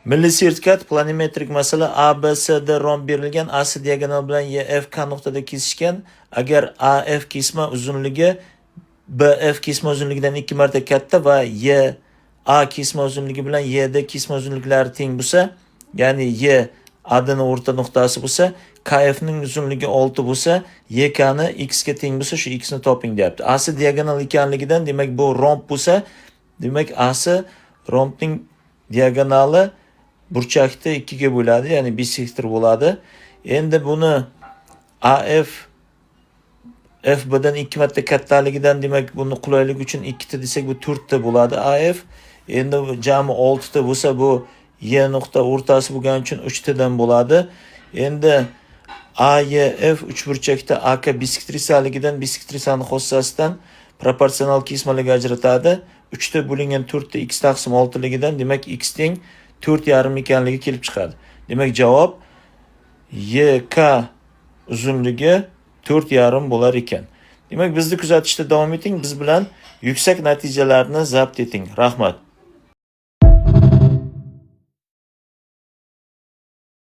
Milliy sertifikat planimetrik masala A, B, C, D romb berilgan, A, C diagonal bilan Y, F, K nuqtada kesishgan. Agar A, F kesma uzunligi B, F kesma uzunligidan 2 marta katta va Y, A kesma uzunligi bilan Y, D kesma uzunliklari teng bo'lsa, ya'ni Y, A, D'ning o'rta nuqtasi bo'lsa, KF ning uzunligi 6 bo'lsa, YK ni X ga teng bo'lsa, shu X ni toping deyapti. A, C diagonal ekanligidan, demak bu romb bo'lsa, demak A, C rombning diagonali burchakni 2 ga bo'ladi, ya'ni bisektor bo'ladi. Endi buni AF FBdan 2 marta kattaligidan, demak buni qulaylik uchun 2 ta desak, bu 4 ta bo'ladi AF. Endi jami 6 ta bo'lsa, bu Y nuqta o'rtasi bo'lgani uchun 3 tadan bo'ladi. Endi AYF uchburchakda AK bisektrisaligidan, bisektrisani xossasidan proporsional kesmalarga ajratadi. 3 ta bo'lingan 4 ta x taqsim 6 ligidan, demak x teng 4,5 ekanligi kelib chiqadi. Demak javob YK uzunligi 4,5 bo'lar ekan. Demak bizni kuzatishda davom eting, biz bilan yuksak natijalarni zabt eting. Rahmat.